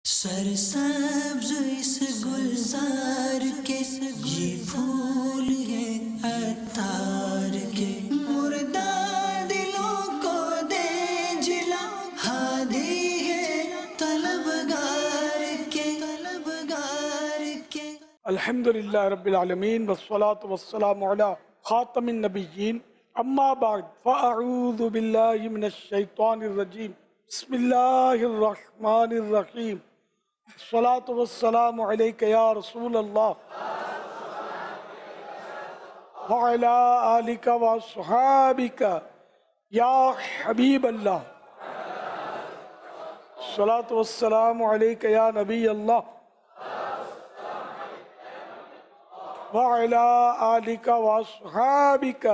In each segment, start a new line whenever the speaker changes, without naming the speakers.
سرسبز اس گلزار کے یہ پھول ہیں عطار کے، مردہ دلوں کو دے جلا، ہادی ہے طلبگار کے
الحمدللہ رب العالمین والصلاة والسلام علی خاتم النبیین، اما بعد فاعوذ باللہ من الشیطان الرجیم، بسم اللہ الرحمن الرحیم، الصلاة والسلام علیک یا رسول اللہ وعلی آلک واصحابک یا حبیب اللہ، الصلاة والسلام علیک یا نبی اللہ وعلی آلک واصحابک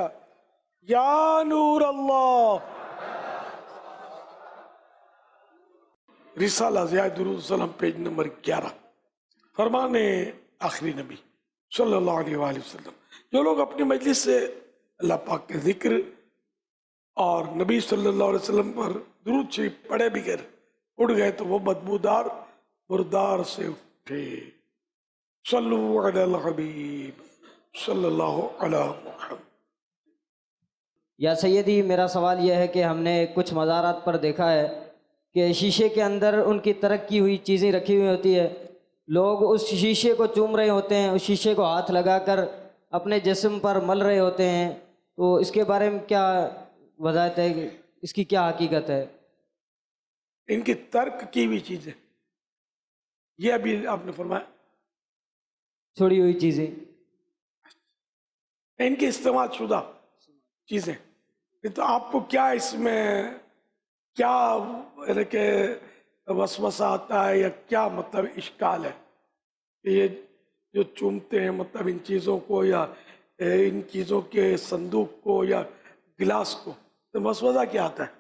یا نور اللہ۔ رسالہ ضیاء درود السلام پیج نمبر 11، فرمان آخری نبی صلی اللہ علیہ وآلہ وسلم۔ جو لوگ اپنی مجلس سے اللہ پاک کے ذکر اور نبی صلی اللہ علیہ وسلم پر درود شریف پڑھے بغیر اٹھ گئے تو وہ بدبودار مردار سے اٹھے۔ صلو علی الحبیب صلی اللہ علی محمد۔
یا سیدی، میرا سوال یہ ہے کہ ہم نے کچھ مزارات پر دیکھا ہے کہ شیشے کے اندر ان کی ترک کی ہوئی چیزیں رکھی ہوئی ہوتی ہے، لوگ اس شیشے کو چوم رہے ہوتے ہیں، اس شیشے کو ہاتھ لگا کر اپنے جسم پر مل رہے ہوتے ہیں، تو اس کے بارے میں کیا وضاحت ہے، اس کی کیا حقیقت ہے؟
ان کی ترک کی ہوئی چیزیں، یہ ابھی آپ نے فرمایا
چھوڑی ہوئی چیزیں،
ان کی استعمال شدہ چیزیں، تو آپ کو کیا اس میں کیا یعنی کہ وسوسہ آتا ہے یا کیا مطلب اشکال ہے کہ یہ جو چومتے ہیں مطلب ان چیزوں کو یا ان چیزوں کے صندوق کو یا گلاس کو، تو وسوسہ کیا آتا ہے؟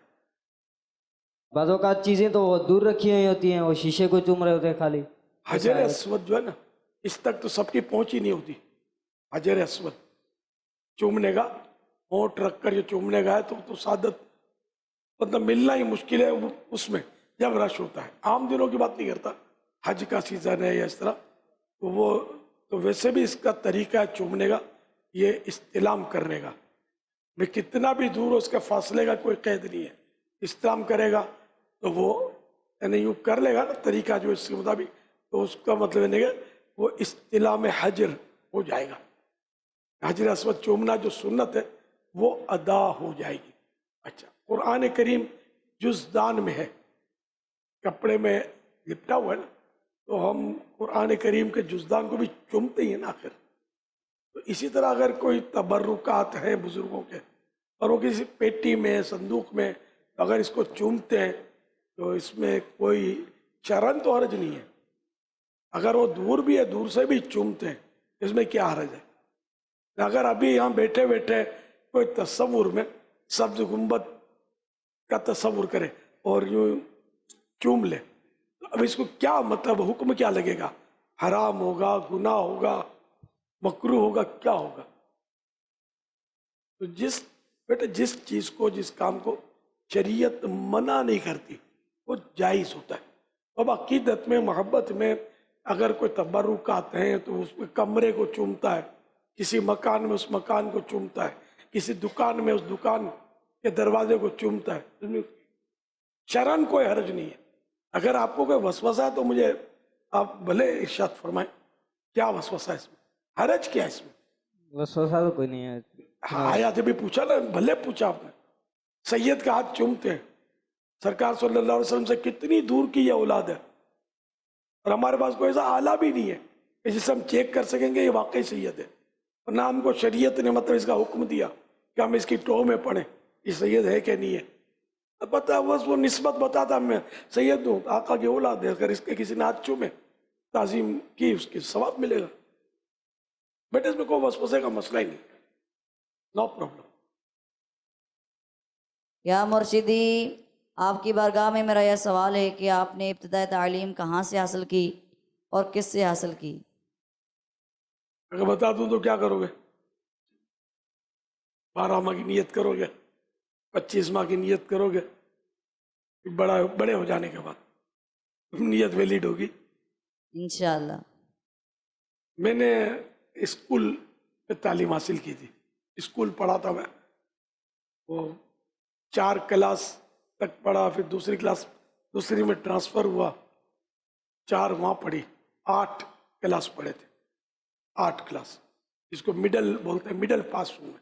بعض اوقات چیزیں تو وہ دور رکھی ہوئی ہوتی ہیں، وہ شیشے کو چوم رہے ہوتے ہیں خالی۔
حجر اسود جو ہے نا، اس تک تو سب کی پہنچ ہی نہیں ہوتی۔ حجر اسود چومنے کا، ہونٹ رکھ کر جو چومنے کا ہے تو سعادت مطلب ملنا ہی مشکل ہے اس میں جب رش ہوتا ہے۔ عام دنوں کی بات نہیں کرتا، حج کا سیزن ہے یا اس طرح، تو وہ تو ویسے بھی اس کا طریقہ ہے چومنے کا، یہ استلام کرنے کا، میں کتنا بھی دور ہو اس کے فاصلے کا کوئی قید نہیں ہے، استلام کرے گا تو وہ یعنی یوں کر لے گا نا طریقہ جو اس کے مطابق، تو اس کا مطلب نہیں کہ وہ استلام حجر ہو جائے گا، حجر اسود چومنا جو سنت ہے وہ ادا ہو جائے گی۔ اچھا، قرآن کریم جزدان میں ہے، کپڑے میں لپٹا ہوا ہے نا، تو ہم قرآن کریم کے جزدان کو بھی چومتے ہی ہیں نا آخر۔ تو اسی طرح اگر کوئی تبرکات ہیں بزرگوں کے اور وہ کسی پیٹی میں صندوق میں اگر اس کو چومتے ہیں تو اس میں کوئی شرن تو حرج نہیں ہے، اگر وہ دور بھی ہے دور سے بھی چومتے ہیں اس میں کیا حرج ہے؟ اگر ابھی یہاں بیٹھے بیٹھے کوئی تصور میں سبز گنبد کا تصور کرے اور یوں چوم لے، تو اب اس کو کیا مطلب حکم کیا لگے گا؟ حرام ہوگا، گناہ ہوگا، مکروہ ہوگا، کیا ہوگا؟ تو جس چیز کو جس کام کو شریعت منع نہیں کرتی وہ جائز ہوتا ہے۔ اب عقیدت میں محبت میں اگر کوئی تبرکات ہیں تو اس میں کمرے کو چومتا ہے، کسی مکان میں اس مکان کو چومتا ہے، کسی دکان میں اس دکان کے دروازے کو چومتا ہے، شرعاً کوئی حرج نہیں ہے۔ اگر آپ کو کوئی وسوسہ ہے تو مجھے آپ بھلے ارشاد فرمائیں، کیا وسوسہ ہے اس میں، حرج کیا ہے اس میں؟
وسوسہ تو کوئی نہیں ہے۔
آیا جب بھی پوچھا نا، بھلے پوچھا آپ نے، سید کا ہاتھ چومتے ہیں، سرکار صلی اللہ علیہ وسلم سے کتنی دور کی یہ اولاد ہے، اور ہمارے پاس کوئی ایسا آلہ بھی نہیں ہے کہ جسے ہم چیک کر سکیں گے یہ واقعی سید ہے، اور نہ ہم کو شریعت نے مطلب اس کا حکم دیا کہ ہم اس کی ٹو میں پڑھیں یہ سید ہے کہ نہیں ہے۔ پتہ بس وہ نسبت بتاتا میں سید ہوں، آقا کی اولاد ہے، اگر اس کے کسی نے ہاتھ چومے تعظیم کی اس کی ثواب ملے گا، بٹ اس میں کوئی وسوسے کا مسئلہ ہی نہیں، نو پرابلم۔
یا مرشدی، آپ کی بارگاہ میں میرا یہ سوال ہے کہ آپ نے ابتدائی تعلیم کہاں سے حاصل کی اور کس سے حاصل کی؟
اگر بتا دوں تو کیا کرو گے؟ 12 ماہ کی نیت کرو گے، 25 ماہ کی نیت کرو گے، بڑے ہو جانے کے بعد نیت ویلڈ ہوگی.
انشاءاللہ.
میں نے اسکول پہ تعلیم حاصل کی تھی. اسکول پڑھا تھا میں, وہ 4 کلاس تک پڑھا, پھر دوسری میں ٹرانسفر ہوا, 4 وہاں پڑھی, 8 کلاس پڑھے تھے, 8 کلاس, جس کو مڈل بولتے ہیں, مڈل پاس ہوں میں.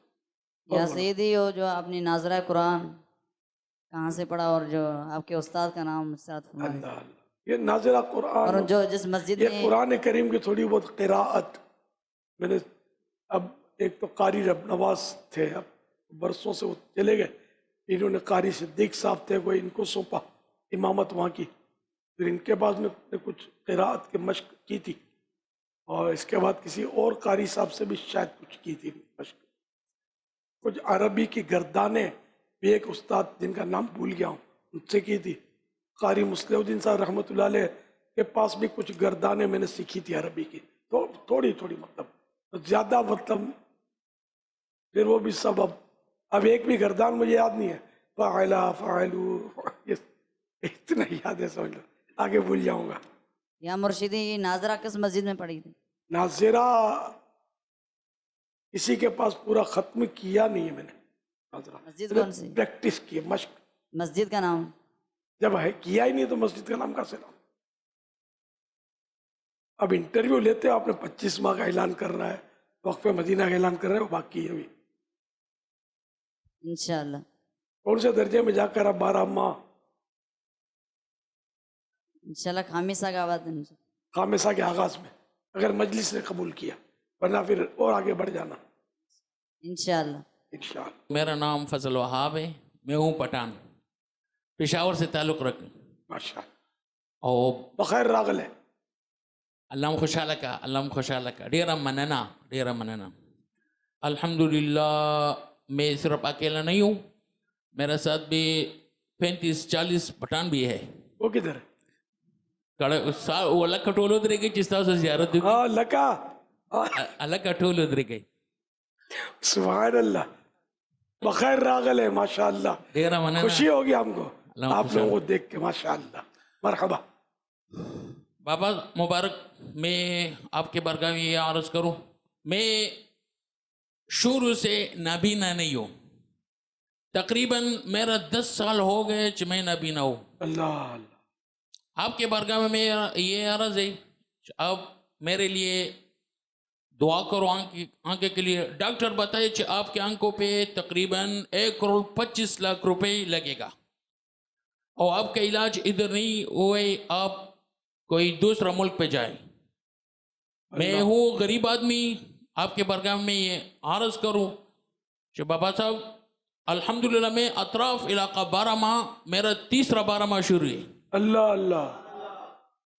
یا سیدھی ہو جو آپ نے ناظرہ قرآن کہاں سے پڑھا اور جو آپ کے استاد کا نام ساتھ فرمائیں.
اللہ اللہ, یہ ناظرہ قرآن
اور جو جس مسجد
یہ
میں
قرآن کریم کی تھوڑی بہت قراءت میں نے, اب ایک تو قاری رب نواز تھے, اب برسوں سے وہ چلے گئے, انہوں نے قاری صدیق صاحب تھے, وہ ان کو سونپا امامت وہاں کی, پھر ان کے بعد میں نے کچھ قراءت کی مشق کی تھی, اور اس کے بعد کسی اور قاری صاحب سے بھی شاید کچھ کی تھی مشق. کچھ عربی کی گردانیں بھی ایک استاد جن کا نام بھول گیا ہوں ان سے کی تھی. قاری مصلح الدین صاحب رحمۃ اللہ علیہ کے پاس بھی کچھ گردانیں میں نے سیکھی تھی عربی کی, تو تھوڑی مطلب زیادہ مطلب, پھر وہ بھی سب اب ایک بھی گردان مجھے یاد نہیں ہے, فاعلا فاعلو, اتنا یاد ہے سمجھ لو, آگے بھول جاؤں گا.
یا مرشدی ناظرہ کس مسجد میں پڑھی تھی؟
ناظرہ کسی کے پاس پورا ختم کیا نہیں ہے میں نے.
مسجد کون سی؟
پریکٹس کی, مشق.
مسجد کا نام
جب ہے کیا ہی نہیں تو مسجد کا نام کیسے نام. اب انٹرویو لیتے ہو, آپ نے 25 ماہ کا اعلان کرنا ہے, وقف مدینہ کا اعلان کر رہے ہو, باقی ہے ابھی.
انشاءاللہ.
کون سے درجے میں جا کر اب 12 ماہ
انشاءاللہ خامسہ کا آواز ہے.
خامسہ کے آغاز میں اگر مجلس نے قبول کیا, ورنہ پھر اور آگے بڑھ جانا
انشاءاللہ.
انشاءاللہ.
میرا نام فضل وہاب ہے, میں ہوں پٹھان, پشاور سے تعلق رکھ,
ماشاء اللہ.
اور
بخیر راغل ہے.
علام خوشحال کا, علام خوشحال کا, ڈیرا مننا. الحمدللہ میں صرف اکیلا نہیں ہوں, میرے ساتھ بھی 35-40 پٹھان بھی ہے.
وہ کدھر ہے؟
وہ الگ کٹول ادھر گئی جس طرح سے زیارت ہوگی,
ہاں لکا,
الگ کٹول ادھر گئی.
سبحان اللہ, بخیر راغل ہے ماشاء اللہ.
ڈیرا مننا.
خوشی ہوگی ہم کو
اللہ
آپ
خوش
لوگوں کو دیکھ کے, ماشاء اللہ. مرحبا.
بابا مبارک, میں آپ کے برگاہ میں یہ عرض کروں, میں شروع سے نابینا نہیں ہوں, تقریباً میرا 10 سال ہو گئے کہ میں نابینا ہوں.
اللہ اللہ.
آپ کے برگاہ میں یہ عرض ہے, اب میرے لیے دعا کرو آنکھ کے لیے. ڈاکٹر بتائے کہ آپ کے آنکھوں پہ تقریباً 1.25 کروڑ روپے لگے گا, اور آپ کا علاج ادھر نہیں ہوئے, آپ کوئی دوسرا ملک پہ جائے. میں ہوں غریب آدمی, آپ کے برگاہ میں یہ عرض کروں کہ بابا صاحب الحمدللہ میں اطراف علاقہ 12 ماہ, میرا تیسرا 12 ماہ شروع ہے.
اللہ اللہ,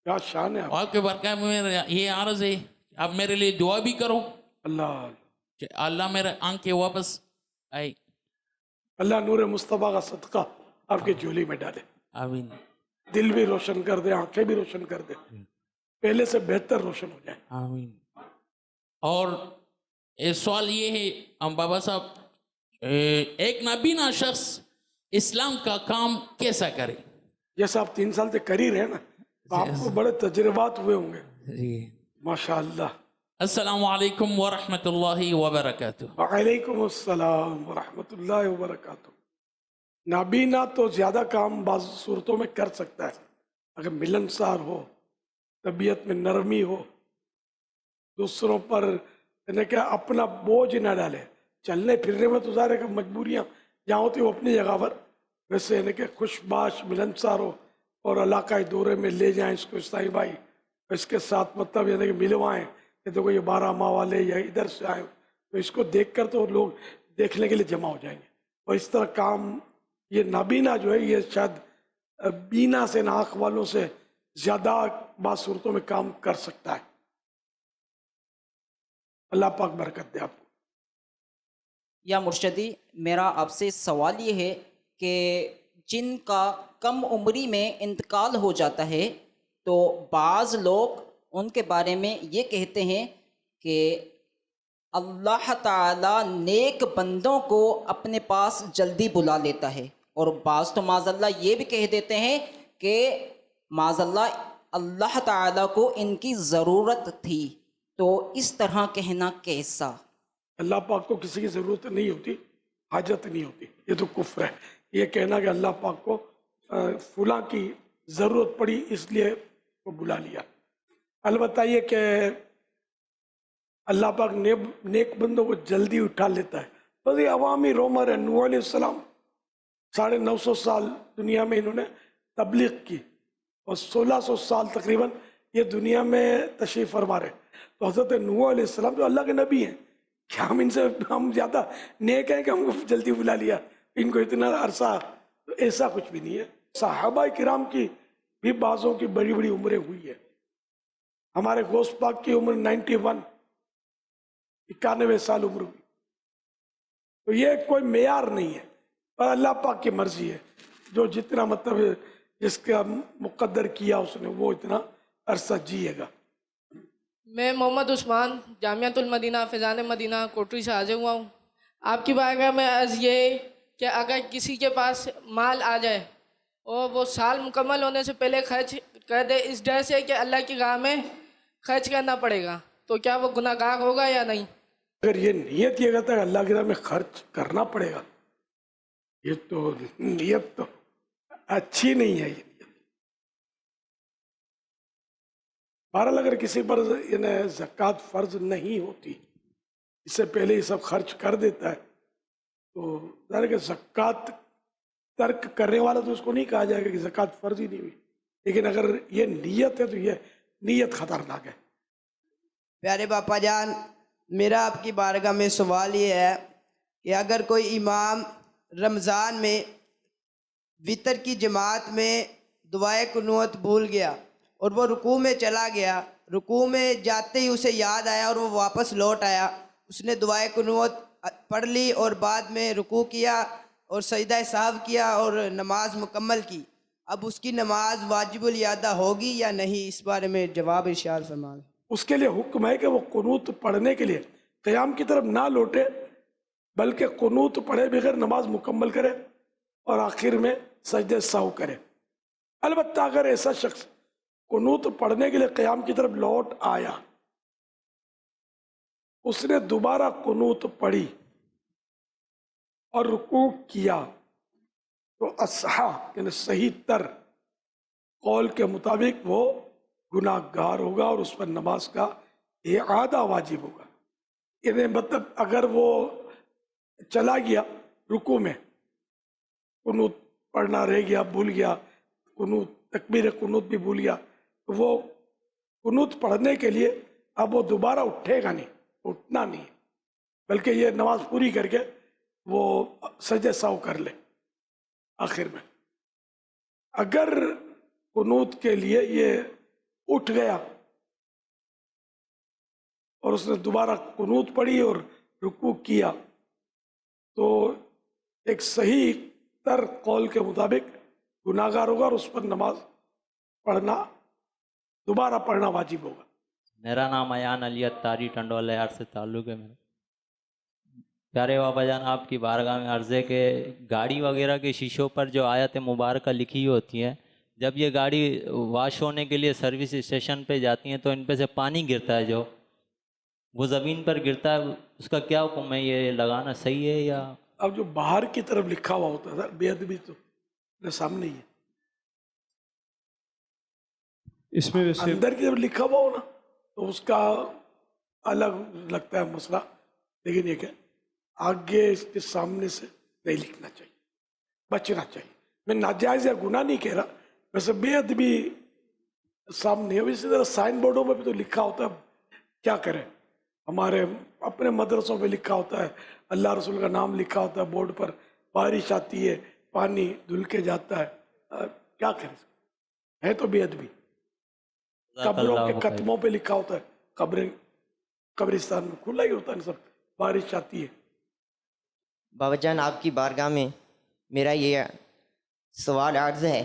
کیا شان ہے
آپ کے برکات میں یہ عرض ہے, آپ میرے لیے دعا بھی کرو
اللہ.
کہ اللہ میرے آنکھیں واپس آئے.
اللہ نور مصطفیٰ کا صدقہ آپ کی جھولی میں ڈالے,
آمین.
دل بھی روشن کر دے, آنکھیں بھی روشن کر دے, پہلے سے بہتر روشن ہو جائے.
آمین. اور سوال یہ ہے ہم بابا صاحب, ایک نابینا شخص اسلام کا کام کیسا کرے؟
جیسا آپ 3 سال سے کر ہی رہے ہیں نا, آپ کو بڑے تجربات ہوئے ہوں گے ماشاء اللہ.
السلام علیکم ورحمۃ اللہ وبرکاتہ.
وعلیکم السلام ورحمۃ اللہ وبرکاتہ. نابینا تو زیادہ کام بعض صورتوں میں کر سکتا ہے, اگر ملنسار ہو, طبیعت میں نرمی ہو, دوسروں پر یعنی کہ اپنا بوجھ نہ ڈالے. چلنے پھرنے میں تو ظاہر ہے کہ مجبوریاں جہاں ہوتی وہ اپنی جگہ پر, ویسے یعنی کہ خوش باش ملنسار ہو اور علاقائی دورے میں لے جائیں اس کو اسلائی بھائی, اس کے ساتھ مطلب یعنی کہ ملوائیں کہ دیکھو یہ 12 ماہ والے یا ادھر سے آئے, تو اس کو دیکھ کر تو لوگ دیکھنے کے لیے جمع ہو جائیں گے. اور اس طرح کام یہ نابینا جو ہے یہ شاید بینا سے آنکھ والوں سے زیادہ بعض صورتوں میں کام کر سکتا ہے. اللہ پاک برکت دے آپ کو.
یا مرشدی, میرا آپ سے سوال یہ ہے کہ جن کا کم عمری میں انتقال ہو جاتا ہے تو بعض لوگ ان کے بارے میں یہ کہتے ہیں کہ اللہ تعالیٰ نیک بندوں کو اپنے پاس جلدی بلا لیتا ہے, اور بعض تو معاذ اللہ یہ بھی کہہ دیتے ہیں کہ معاذ اللہ اللہ تعالیٰ کو ان کی ضرورت تھی، تو اس طرح کہنا کیسا؟
اللہ پاک کو کسی کی ضرورت نہیں ہوتی، حاجت نہیں ہوتی، یہ تو کفر ہے۔ یہ کہنا کہ اللہ پاک کو فلاں کی ضرورت پڑی اس لیے وہ بلا لیا۔ البتہ یہ کہ اللہ پاک نیک بندوں کو جلدی اٹھا لیتا ہے۔ بس یہ عوامی رومر ہے۔ نوح علیہ السلام 950 سال دنیا میں انہوں نے تبلیغ کی، اور 1600 سال تقریباً یہ دنیا میں تشریف فرما رہے۔ تو حضرت نوح علیہ السلام جو اللہ کے نبی ہیں، کیا ہم زیادہ نیک ہیں کہ ہم کو جلدی بلا لیا، ان کو اتنا عرصہ؟ تو ایسا کچھ بھی نہیں ہے۔ صحابہ کرام کی بھی بعضوں کی بڑی بڑی عمریں ہوئی ہے۔ ہمارے غوث پاک کی عمر 91 سال عمر ہوئی۔ تو یہ کوئی معیار نہیں ہے، پر اللہ پاک کی مرضی ہے، جو جتنا مطلب جس کا مقدر کیا اس نے وہ اتنا عرصہ جیے گا۔
میں محمد عثمان جامعۃ المدینہ فیضان مدینہ کوٹری سے حاضر ہوا ہوں۔ آپ کی بارگاہ میں عرض یہ کہ اگر کسی کے پاس مال آ جائے اور وہ سال مکمل ہونے سے پہلے خرچ کر دے اس ڈر سے کہ اللہ کی راہ میں خرچ کرنا پڑے گا، تو کیا وہ گناہ گار ہوگا یا نہیں؟
اگر یہ نیت یہ کہتا ہے اللہ کی راہ میں خرچ کرنا پڑے گا، یہ تو نیت تو اچھی نہیں ہے۔ یہ نیت بہرحال اگر کسی پر زکوٰۃ فرض نہیں ہوتی، اس سے پہلے یہ سب خرچ کر دیتا ہے، تو ظاہر ہے کہ زکوٰۃ ترک کرنے والا تو اس کو نہیں کہا جائے گا کہ زکوٰۃ فرض ہی نہیں ہوئی، لیکن اگر یہ نیت ہے تو یہ نیت خطرناک ہے۔
پیارے باپا جان، میرا آپ کی بارگاہ میں سوال یہ ہے کہ اگر کوئی امام رمضان میں وطر کی جماعت میں دعائے قنوت بھول گیا اور وہ رکوع میں چلا گیا، رکوع میں جاتے ہی اسے یاد آیا اور وہ واپس لوٹ آیا، اس نے دعائے قنوت پڑھ لی اور بعد میں رکوع کیا اور سجدہ سہو کیا اور نماز مکمل کی، اب اس کی نماز واجب الادا ہوگی یا نہیں؟ اس بارے میں جواب ارشاد فرمائیں۔
اس کے لیے حکم ہے کہ وہ قنوت پڑھنے کے لیے قیام کی طرف نہ لوٹے، بلکہ قنوت پڑھے بغیر نماز مکمل کرے اور آخر میں سجدہ سہو کرے۔ البتہ اگر ایسا شخص قنوت پڑھنے کے لیے قیام کی طرف لوٹ آیا، اس نے دوبارہ قنوت پڑھی اور رکوع کیا، تو اصحا یعنی صحیح تر قول کے مطابق وہ گناہ گار ہوگا اور اس پر نماز کا اعادہ واجب ہوگا۔ یعنی مطلب اگر وہ چلا گیا رکوع میں، قنوت پڑھنا رہ گیا، بھول گیا، قنوت تکبیر قنوت بھی بھول گیا، تو وہ قنوت پڑھنے کے لیے اب وہ دوبارہ اٹھے گا نہیں، اٹھنا نہیں، بلکہ یہ نماز پوری کر کے وہ سجدہ سہو کر لے آخر میں۔ اگر قنوت کے لیے یہ اٹھ گیا اور اس نے دوبارہ قنوت پڑھی اور رکوع کیا، تو ایک صحیح تر قول کے مطابق گناہ گار ہوگا اور اس پر نماز پڑھنا دوبارہ پڑھنا واجب ہوگا۔
میرا نام ایان علی اتاری ٹنڈول یار سے تعلق ہے میرا۔ پیارے بابا جان، آپ کی بارگاہ میں عرض ہے کہ گاڑی وغیرہ کے شیشوں پر جو آیت مبارکہ لکھی ہوتی ہیں، جب یہ گاڑی واش ہونے کے لیے سروس اسٹیشن پہ جاتی ہیں تو ان پہ سے پانی گرتا ہے، جو وہ زمین پر گرتا ہے، اس کا کیا حکم ہے؟ یہ لگانا صحیح ہے یا؟
اب جو باہر کی طرف لکھا ہوا ہوتا ہے سر، بے ادبی تو میرے سامنے ہی ہے،
اس میں ویسے
اندر کی طرف لکھا ہوا ہو نا تو اس کا الگ لگتا ہے مسئلہ، لیکن یہ کہ آگے اس کے سامنے سے نہیں لکھنا چاہیے، بچنا چاہیے۔ میں ناجائز یا گناہ نہیں کہہ رہا، ویسے بے ادبی سامنے ہے۔ اسی طرح سائن بورڈوں میں بھی تو لکھا ہوتا ہے، کیا کریں، ہمارے اپنے مدرسوں پہ لکھا ہوتا ہے، اللہ رسول کا نام لکھا ہوتا ہے بورڈ پر، بارش آتی ہے پانی دھل کے جاتا ہے، کیا کریں، ہے تو بے ادبی۔ قبروں کے ختموں پہ لکھا ہوتا ہے، قبرستان میں کھلا ہی ہوتا ہے سب، بارش آتی ہے۔
بابا جان، آپ کی بارگاہ میں میرا یہ سوال عرض ہے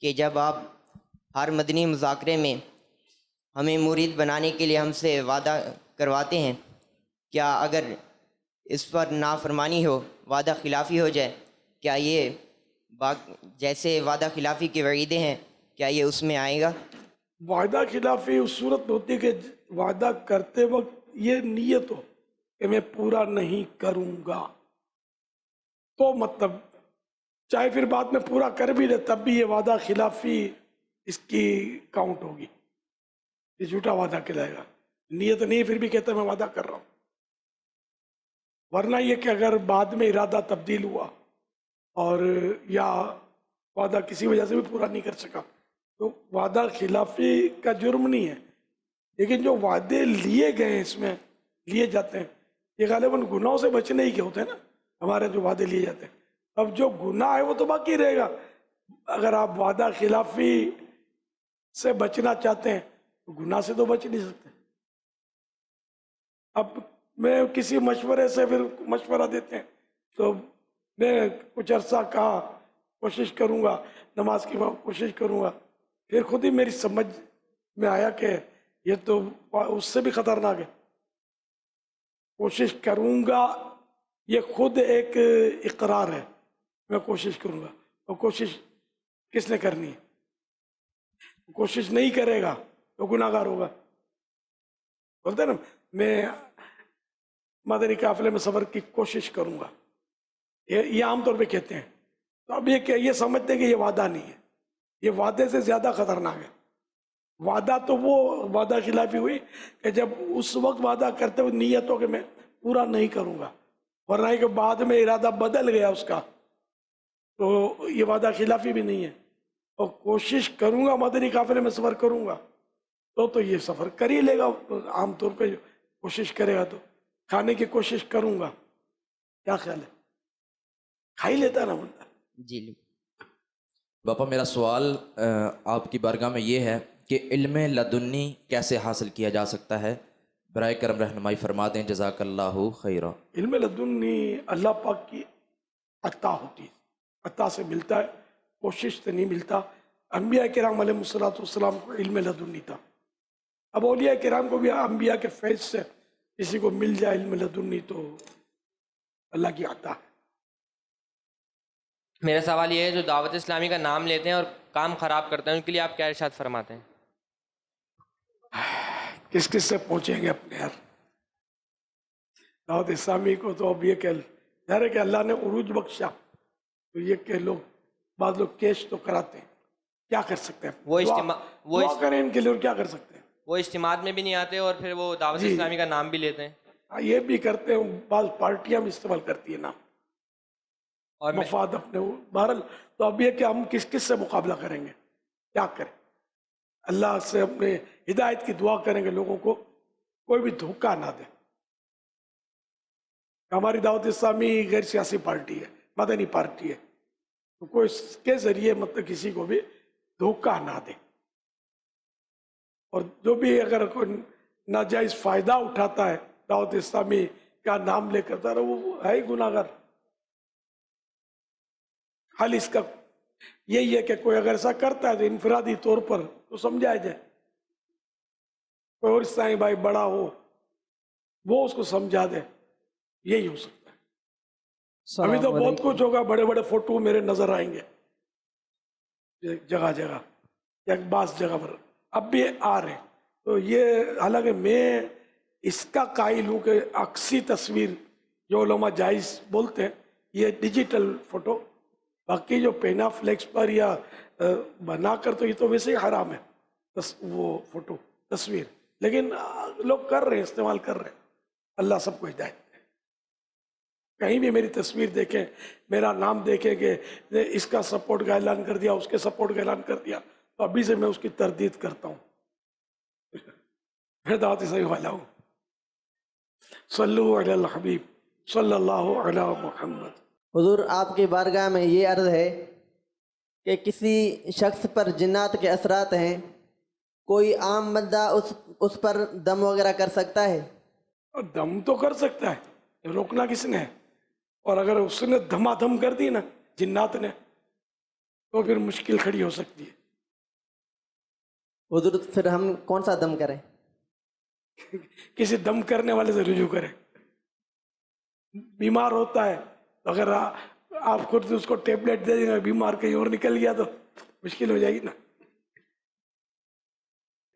کہ جب آپ ہر مدنی مذاکرے میں ہمیں مرید بنانے کے لیے ہم سے وعدہ کرواتے ہیں، کیا اگر اس پر نافرمانی ہو، وعدہ خلافی ہو جائے، کیا یہ جیسے وعدہ خلافی کے وعیدے ہیں،
کیا یہ اس میں آئے گا؟
وعدہ خلافی اس صورت میں ہوتی ہے کہ وعدہ کرتے وقت یہ نیت ہو کہ میں پورا نہیں کروں گا، تو مطلب چاہے پھر بعد میں پورا کر بھی دے تب بھی یہ وعدہ خلافی اس کی کاؤنٹ ہوگی، یہ جھوٹا وعدہ کہلائے گا۔ نیت نہیں پھر بھی کہتا ہے میں وعدہ کر رہا ہوں، ورنہ یہ کہ اگر بعد میں ارادہ تبدیل ہوا اور یا وعدہ کسی وجہ سے بھی پورا نہیں کر سکا تو وعدہ خلافی کا جرم نہیں ہے، لیکن جو وعدے لیے گئے ہیں اس میں لیے جاتے ہیں یہ غالباً گناہوں سے بچنے ہی کے ہوتے ہیں نا، ہمارے جو وعدے لیے جاتے ہیں، اب جو گناہ ہے وہ تو باقی رہے گا۔ اگر آپ وعدہ خلافی سے بچنا چاہتے ہیں تو گناہ سے تو بچ نہیں سکتے۔ اب میں کسی مشورے سے پھر مشورہ دیتے ہیں تو میں کچھ عرصہ کہا کوشش کروں گا، نماز کی کوشش کروں گا، پھر خود ہی میری سمجھ میں آیا کہ یہ تو اس سے بھی خطرناک ہے، کوشش کروں گا یہ خود ایک اقرار ہے، میں کوشش کروں گا، اور کوشش کس نے کرنی ہے؟ کوشش نہیں کرے گا تو گناہ گار ہوگا۔ بولتے ہیں نا میں مدنی قافلے میں سفر کی کوشش کروں گا، یہ عام طور پہ کہتے ہیں، تو اب یہ سمجھتے ہیں کہ یہ وعدہ نہیں ہے، یہ وعدے سے زیادہ خطرناک ہے۔ وعدہ تو وہ وعدہ خلافی ہوئی کہ جب اس وقت وعدہ کرتے ہوئے نیت ہو کہ میں پورا نہیں کروں گا، ورنہ کہ بعد میں ارادہ بدل گیا اس کا تو یہ وعدہ خلافی بھی نہیں ہے۔ اور کوشش کروں گا مدنی قافلے میں سفر کروں گا تو یہ سفر کر ہی لے گا، عام طور پہ کوشش کرے گا تو کھانے کی کوشش کروں گا، کیا خیال ہے؟ کھا ہی لیتا ہے نا بندہ۔
جی
باپا میرا سوال آپ کی بارگاہ میں یہ ہے کہ علم لدنی کیسے حاصل کیا جا سکتا ہے؟ برائے کرم رہنمائی فرما دیں، جزاک اللہ خیرہ۔
علم لدنی اللہ پاک کی عطا ہوتی ہے، عطا سے ملتا ہے، کوشش سے نہیں ملتا۔ انبیاء کرام علیہ السلام کو علم لدنی تھا، اب اولیاء کرام کو بھی انبیاء کے فیض سے کسی کو مل جائے علم لدنی تو اللہ کی عطا ہے۔
میرا سوال یہ ہے جو دعوت اسلامی کا نام لیتے ہیں اور کام خراب کرتے ہیں ان کے لیے آپ کیا ارشاد فرماتے ہیں؟
کس کس سے پہنچیں گے اپنے یار؟ دعوت اسلامی کو تو اب یہ ظاہر ہے کہ اللہ نے عروج بخشا تو یہ کہ لوگ بعض لوگ کیش تو کراتے ہیں، کیا کر سکتے ہیں؟ دعا کریں ان کے لیے، اور کیا کر سکتے ہیں؟
وہ اجتماعات میں بھی نہیں آتے اور پھر وہ دعوت اسلامی کا نام بھی لیتے ہیں۔
یہ بھی کرتے ہیں، بعض پارٹیاں بھی استعمال کرتی ہیں نام اور مفاد اپنے۔ بہرحال تو اب یہ کہ ہم کس کس سے مقابلہ کریں گے، کیا کریں؟ اللہ سے اپنے ہدایت کی دعا کریں گے، لوگوں کو کوئی بھی دھوکہ نہ دے۔ ہماری دعوت اسلامی غیر سیاسی پارٹی ہے، مدنی پارٹی ہے، تو کوئی اس کے ذریعے مطلب کسی کو بھی دھوکہ نہ دے، اور جو بھی اگر کوئی ناجائز فائدہ اٹھاتا ہے دعوت اسلامی کا نام لے کر وہ ہے ہی گناہ گار۔ حال اس کا یہی ہے کہ کوئی اگر ایسا کرتا ہے تو انفرادی طور پر تو سمجھایا جائے، کوئی اور اسلامی بھائی بڑا ہو وہ اس کو سمجھا دے، یہی ہو سکتا ہے۔ ابھی تو بہت کچھ ہوگا، بڑے بڑے فوٹو میرے نظر آئیں گے جگہ جگہ یا بعض جگہ پر اب بھی آ رہے ہیں، تو یہ حالانکہ میں اس کا قائل ہوں کہ عکسی تصویر جو علماء جائز بولتے ہیں یہ ڈیجیٹل فوٹو، باقی جو پینا فلیکس پر یا بنا کر تو یہ تو ویسے ہی حرام ہے وہ فوٹو تصویر، لیکن لوگ کر رہے ہیں، استعمال کر رہے ہیں۔ اللہ سب کو ہدایت دے۔ کہیں بھی میری تصویر دیکھیں، میرا نام دیکھیں کہ اس کا سپورٹ کا اعلان کر دیا، اس کے سپورٹ کا اعلان کر دیا، تو ابھی سے میں اس کی تردید کرتا ہوں، میں دعوت اسلامی والا ہوں۔ صلو علی الحبیب صلی اللہ علی محمد۔
حضور آپ کی بارگاہ میں یہ عرض ہے کہ کسی شخص پر جنات کے اثرات ہیں، کوئی عام بندہ اس پر دم وغیرہ کر سکتا ہے؟
دم تو کر سکتا ہے، روکنا کس نے ہے؟ اور اگر اس نے دھما دھم کر دی نا جنات نے تو پھر مشکل کھڑی ہو سکتی ہے۔
حضور پھر ہم کون سا دم کریں؟
کسی دم کرنے والے سے رجوع کریں۔ بیمار ہوتا ہے تو اگر آپ خود اس کو ٹیبلٹ دے دیں گے، بیمار کہیں اور نکل گیا تو مشکل ہو جائے گی نا۔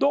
2